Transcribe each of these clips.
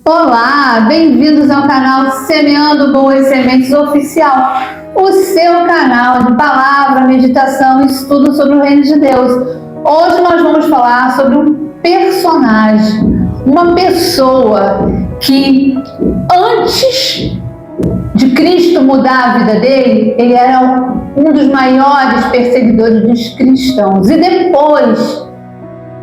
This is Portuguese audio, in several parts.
Olá, bem-vindos ao canal Semeando Boas Sementes Oficial, o seu canal de palavra, meditação e estudo sobre o Reino de Deus. Hoje nós vamos falar sobre um personagem, uma pessoa que antes de Cristo mudar a vida dele, ele era um dos maiores perseguidores dos cristãos. E depois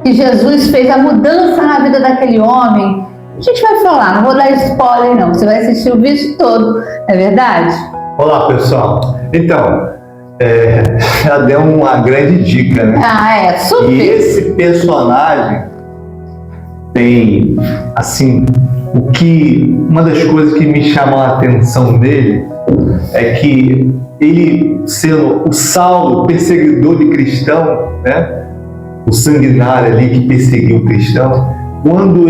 que Jesus fez a mudança na vida daquele homem, a gente vai falar, não vou dar spoiler não, você vai assistir o vídeo todo, não é verdade? Olá pessoal, então, já deu uma grande dica, né? Super! E esse personagem tem, assim, uma das coisas que me chamam a atenção dele é que ele, sendo o Saulo, perseguidor de cristão, né? O sanguinário ali que perseguiu o cristão, quando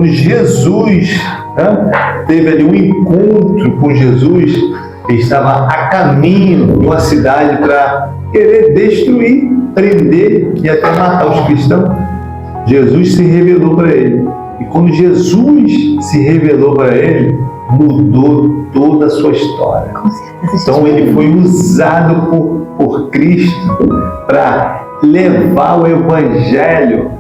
Jesus, né, teve ali um encontro com Jesus, ele estava a caminho de uma cidade para querer destruir, prender e até matar os cristãos. Jesus se revelou para ele. E quando Jesus se revelou para ele, mudou toda a sua história. Então ele foi usado por Cristo para levar o Evangelho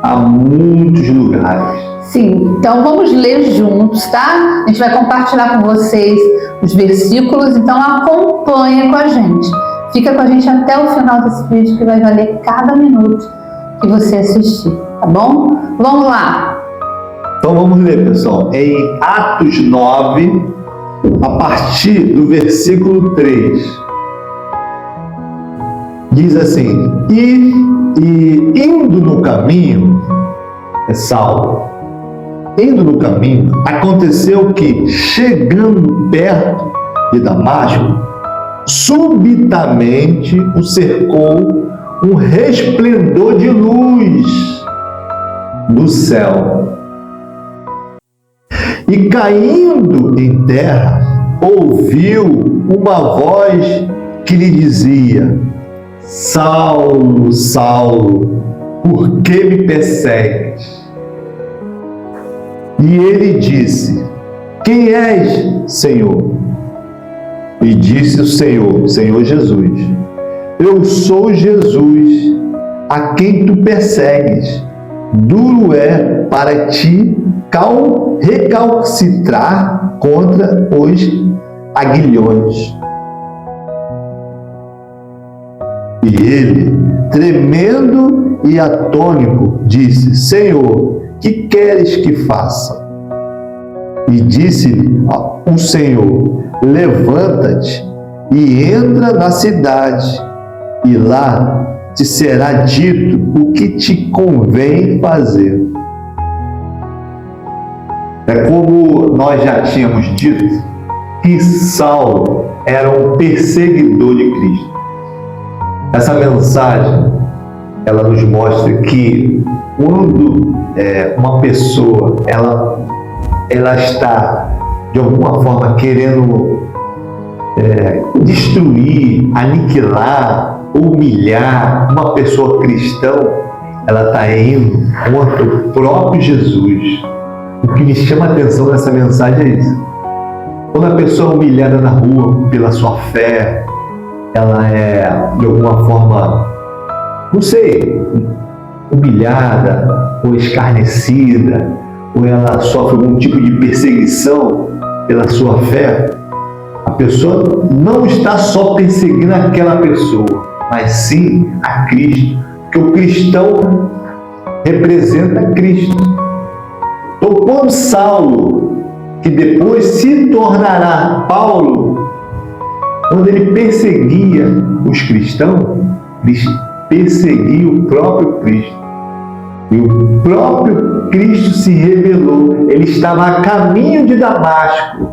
a muitos lugares. Sim, então vamos ler juntos, tá? A gente vai compartilhar com vocês os versículos, então acompanha com a gente. Fica com a gente até o final desse vídeo, que vai valer cada minuto que você assistir, tá bom? Vamos lá! Então vamos ler, pessoal. Em Atos 9, a partir do versículo 3, diz assim: E indo no caminho, Saulo, indo no caminho, aconteceu que, chegando perto de Damasco, subitamente o cercou um resplendor de luz do céu. E caindo em terra, ouviu uma voz que lhe dizia: Saulo, Saulo, por que me persegues? E ele disse: Quem és, Senhor? E disse o Senhor Jesus: Eu sou Jesus, a quem tu persegues. Duro é para ti recalcitrar contra os aguilhões. E ele, tremendo e atônito, disse: Senhor, que queres que faça? E disse-lhe o Senhor: Levanta-te e entra na cidade, e lá te será dito o que te convém fazer. É como nós já tínhamos dito, que Saulo era um perseguidor de Cristo. Essa mensagem, ela nos mostra que quando uma pessoa ela está de alguma forma querendo destruir, aniquilar, humilhar uma pessoa cristã, ela está indo contra o próprio Jesus. O que me chama a atenção nessa mensagem é isso. Quando a pessoa é humilhada na rua pela sua fé, ela é de alguma forma, não sei, humilhada ou escarnecida, ou ela sofre algum tipo de perseguição pela sua fé, a pessoa não está só perseguindo aquela pessoa, mas sim a Cristo, porque o cristão representa Cristo. Então, quando Saulo, que depois se tornará Paulo, quando ele perseguia os cristãos, ele perseguia o próprio Cristo. E o próprio Cristo se revelou. Ele estava a caminho de Damasco.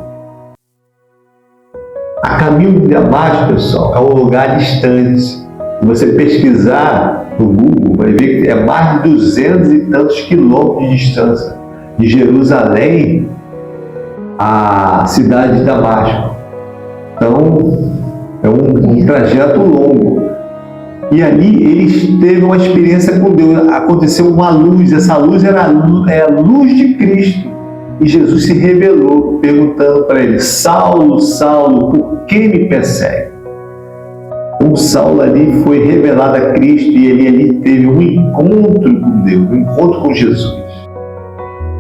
A caminho de Damasco, pessoal, é um lugar distante. Se você pesquisar no Google, vai ver que é mais de 200 e tantos quilômetros de distância de Jerusalém à cidade de Damasco. Então, é um trajeto longo. E ali ele teve uma experiência com Deus. Aconteceu uma luz, essa luz era a luz de Cristo. E Jesus se revelou, perguntando para ele: Saulo, Saulo, por que me persegue? O Saulo ali foi revelado a Cristo e ele ali teve um encontro com Deus, um encontro com Jesus.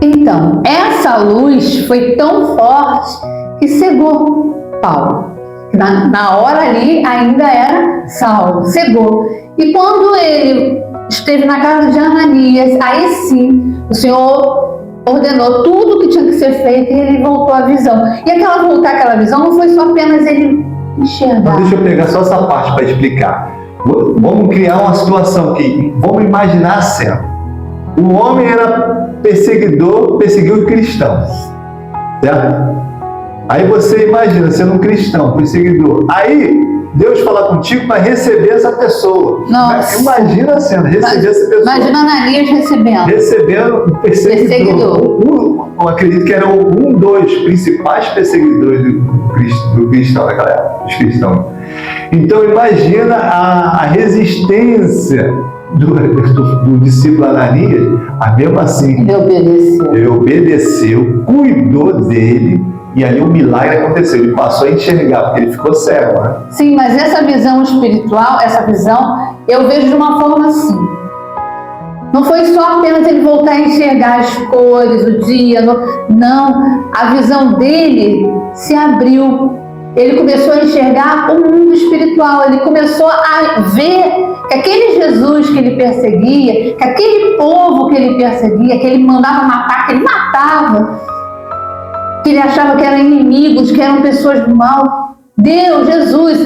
Então, essa luz foi tão forte que cegou Paulo. Na hora ali ainda era Saulo, cegou. E quando ele esteve na casa de Ananias, aí sim o Senhor ordenou tudo o que tinha que ser feito e ele voltou à visão. E voltar àquela visão não foi só apenas ele enxergar. Deixa eu pegar só essa parte para explicar. Vamos criar uma situação aqui. Vamos imaginar a cena. O homem era perseguidor, perseguiu cristãos, certo? Aí você imagina sendo um cristão, perseguidor. Aí Deus fala contigo para receber essa pessoa. Nossa. Imagina a cena, receber essa pessoa. Imagina Ananias recebendo um perseguidor. Eu acredito que eram dos principais perseguidores do cristão naquela época, dos cristãos. Então imagina a resistência do discípulo Ananias, mas mesmo assim ele obedeceu, cuidou dele. E ali um milagre aconteceu, ele passou a enxergar, porque ele ficou cego, né? Sim, mas essa visão espiritual, essa visão, eu vejo de uma forma assim. Não foi só apenas ele voltar a enxergar as cores, o dia, não. A visão dele se abriu. Ele começou a enxergar o mundo espiritual, ele começou a ver que aquele Jesus que ele perseguia, que aquele povo que ele perseguia, que ele mandava matar, que ele matava, que ele achava que eram inimigos, que eram pessoas do mal. Deus, Jesus,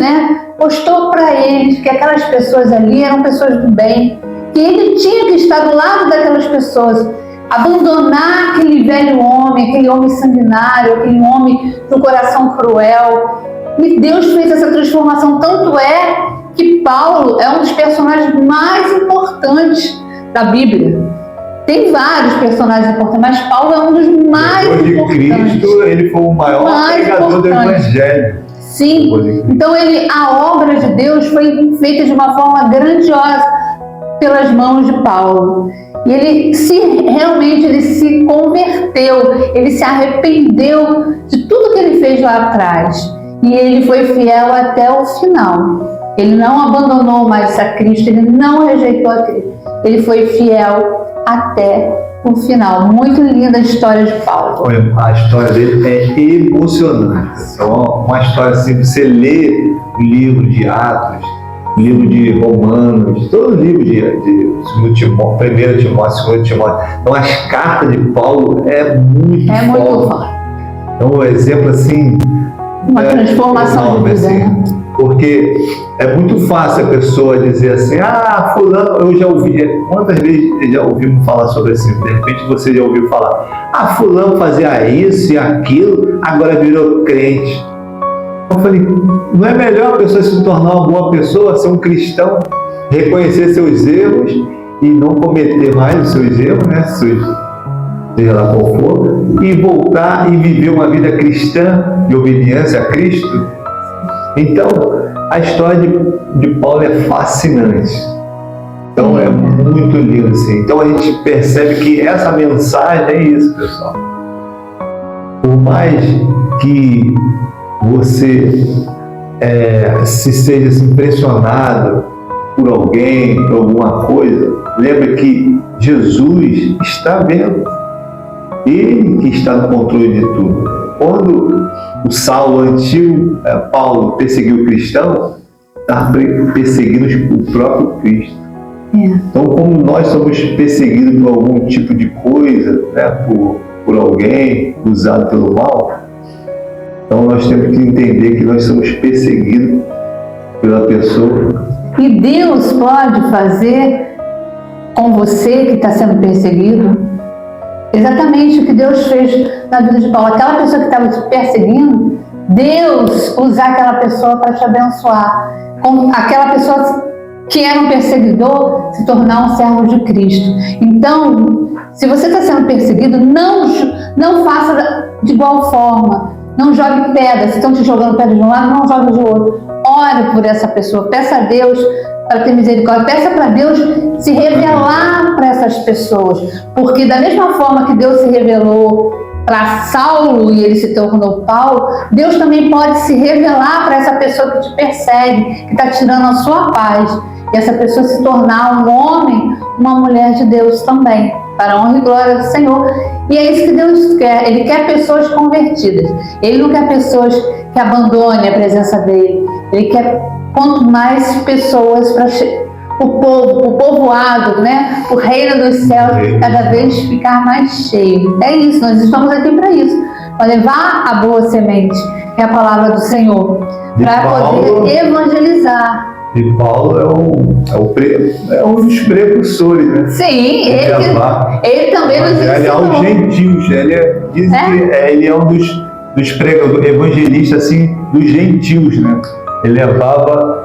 mostrou para eles que aquelas pessoas ali eram pessoas do bem, que ele tinha que estar do lado daquelas pessoas, abandonar aquele velho homem, aquele homem sanguinário, aquele homem do coração cruel. E Deus fez essa transformação, tanto é que Paulo é um dos personagens mais importantes da Bíblia. Tem vários personagens importantes, mas Paulo é um dos mais importantes. Depois de Cristo, ele foi o maior pregador do Evangelho. Sim, então a obra de Deus foi feita de uma forma grandiosa pelas mãos de Paulo. E realmente ele se converteu, ele se arrependeu de tudo que ele fez lá atrás. E ele foi fiel até o final. Ele não abandonou mais a Cristo, ele não rejeitou a Cristo. Ele foi fiel até o final. Muito linda a história de Paulo. A história dele é emocionante. É uma história assim, você lê o livro de Atos, o livro de Romanos, todo o livro de 1 Timóteo, 2 Timóteo. Então as cartas de Paulo é muito forte. Então um exemplo assim, uma transformação de vida, assim, porque é muito fácil a pessoa dizer assim: fulano, eu já ouvi, quantas vezes já ouvimos falar sobre assim, de repente você já ouviu falar, fulano fazia isso e aquilo, agora virou crente. Eu falei, não é melhor a pessoa se tornar uma boa pessoa, ser um cristão, reconhecer seus erros e não cometer mais os seus erros, né? Seja lá qual for, e voltar e viver uma vida cristã de obediência a Cristo? Então, a história de Paulo é fascinante. Então, é muito lindo assim. Então, a gente percebe que essa mensagem é isso, pessoal. Por mais que você se seja impressionado por alguém, por alguma coisa, lembre que Jesus está vendo. Ele que está no controle de tudo. Quando o Saulo antigo, Paulo, perseguiu o cristão, está perseguindo o próprio Cristo. Então, como nós somos perseguidos por algum tipo de coisa, por alguém usado pelo mal, então nós temos que entender que nós somos perseguidos pela pessoa. E Deus pode fazer com você que está sendo perseguido exatamente o que Deus fez na vida de Paulo. Aquela pessoa que estava te perseguindo, Deus usar aquela pessoa para te abençoar. Com aquela pessoa que era um perseguidor, se tornar um servo de Cristo. Então, se você está sendo perseguido, não faça de igual forma. Não jogue pedra. Se estão te jogando pedra de um lado, não jogue de outro. Ore por essa pessoa. Peça a Deus para ter misericórdia. Peça para Deus se revelar para essas pessoas. Porque da mesma forma que Deus se revelou para Saulo e ele se tornou Paulo, Deus também pode se revelar para essa pessoa que te persegue, que está tirando a sua paz. E essa pessoa se tornar um homem, uma mulher de Deus também, para a honra e glória do Senhor. E é isso que Deus quer. Ele quer pessoas convertidas. Ele não quer pessoas que abandonem a presença dele. Ele quer quanto mais pessoas para o povoado, né? O reino dos céus cada vez ficar mais cheio. É isso, nós estamos aqui para isso, para levar a boa semente, que é a palavra do Senhor, para poder evangelizar. E Paulo é um dos precursores, né? Sim, ele também nos ensinou. Ele é aos gentios, ele é um dos pregadores, evangelistas assim, dos gentios, né? Ele levava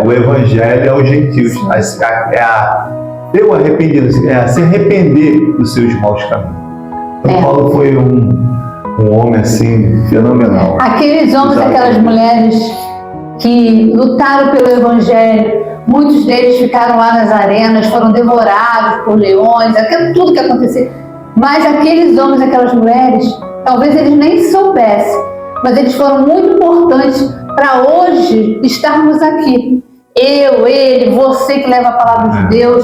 o evangelho aos gentios, ter o arrependimento, se arrepender dos seus maus caminhos. Então Paulo foi um homem assim, fenomenal. Aqueles homens e aquelas mulheres que lutaram pelo evangelho, muitos deles ficaram lá nas arenas, foram devorados por leões, tudo que aconteceu. Mas aqueles homens e aquelas mulheres, talvez eles nem soubessem, mas eles foram muito importantes para hoje estarmos aqui. Eu, ele, você que leva a palavra de Deus,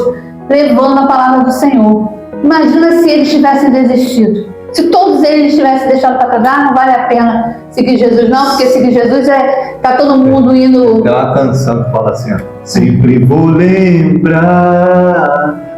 levando a palavra do Senhor. Imagina se eles tivessem desistido. Se todos eles tivessem deixado para trás, não vale a pena seguir Jesus, não, porque seguir Jesus está todo mundo indo. Tem uma canção que fala assim: ó, sempre vou lembrar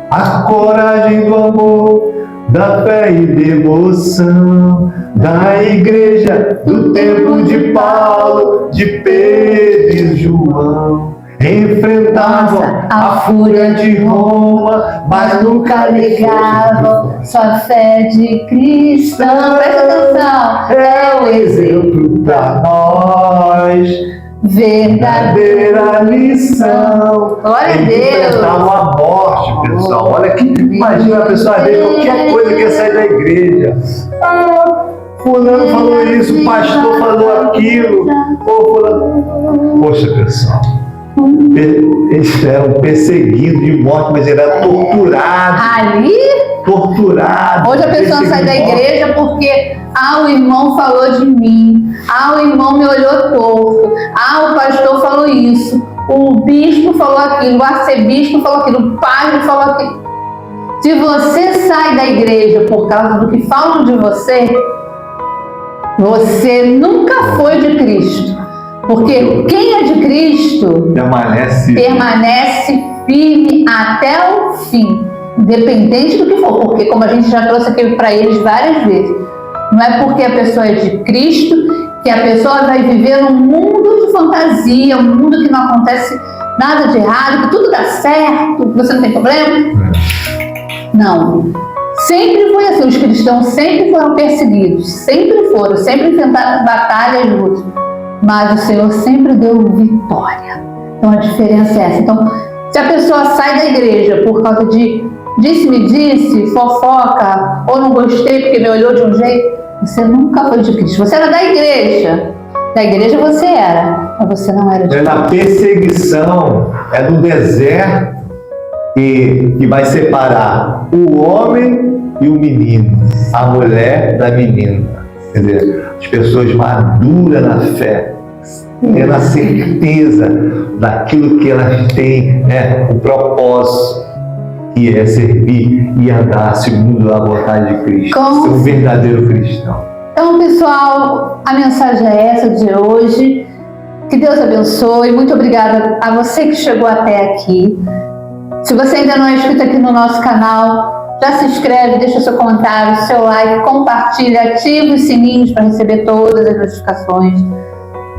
a coragem do amor, da fé e devoção, da igreja, do tempo de Paulo, de Pedro e João. Enfrentavam a fúria de Roma, mas nunca negavam sua fé de cristão. Presta atenção, é o exemplo para nós, verdadeira lição. Glória a Deus. Enfrentavam a morte, pessoal. Olha que, imagina a pessoa ver qualquer coisa que ia sair da igreja. Fulano falou isso, o pastor falou aquilo. Poxa, pessoal. Eles eram perseguidos de morte, mas ele era torturado. Torturado. Hoje a pessoa sai da igreja porque o irmão falou de mim, o irmão me olhou torto, o pastor falou isso, o bispo falou aquilo, o arcebispo falou aquilo, o padre falou aquilo. Se você sai da igreja por causa do que falam de você, você nunca foi de Cristo. Porque quem é de Cristo permanece firme até o fim, independente do que for. Porque, como a gente já trouxe aqui para eles várias vezes, não é porque a pessoa é de Cristo que a pessoa vai viver num mundo de fantasia, um mundo que não acontece nada de errado, que tudo dá certo, que você não tem problema. Não. Sempre foi assim. Os cristãos sempre foram perseguidos, sempre enfrentaram batalhas, lutas. Mas o Senhor sempre deu vitória. Então a diferença é essa. Então, se a pessoa sai da igreja por causa de disse-me-disse, fofoca, ou não gostei porque me olhou de um jeito, você nunca foi de Cristo. Você era da igreja. Da igreja você era, mas você não era de Cristo. Na perseguição, é do deserto que vai separar o homem e o menino, a mulher da menina. Quer dizer, as pessoas maduras na fé, tendo a certeza daquilo que elas têm, o propósito, que é servir e andar segundo a vontade de Cristo, ser um verdadeiro cristão. Então, pessoal, a mensagem é essa de hoje. Que Deus abençoe. Muito obrigada a você que chegou até aqui. Se você ainda não é inscrito aqui no nosso canal, já se inscreve, deixa seu comentário, seu like, compartilha, ativa os sininhos para receber todas as notificações.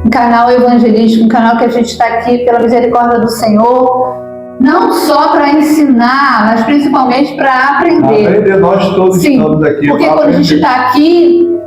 Um canal evangelístico, um canal que a gente está aqui pela misericórdia do Senhor, não só para ensinar, mas principalmente para aprender. Nós todos estamos aqui. Porque quando a gente está aqui,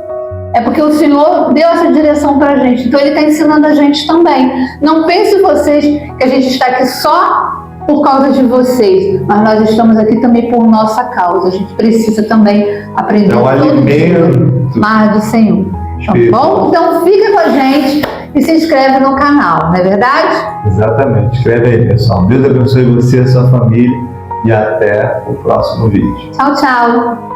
é porque o Senhor deu essa direção para a gente. Então Ele está ensinando a gente também. Não pense vocês que a gente está aqui só por causa de vocês, mas nós estamos aqui também por nossa causa. A gente precisa também aprender todo dia mais do Senhor. Tá bom? Então fica com a gente e se inscreve no canal, não é verdade? Exatamente. Escreve aí, pessoal. Deus abençoe você e a sua família e até o próximo vídeo. Tchau, tchau.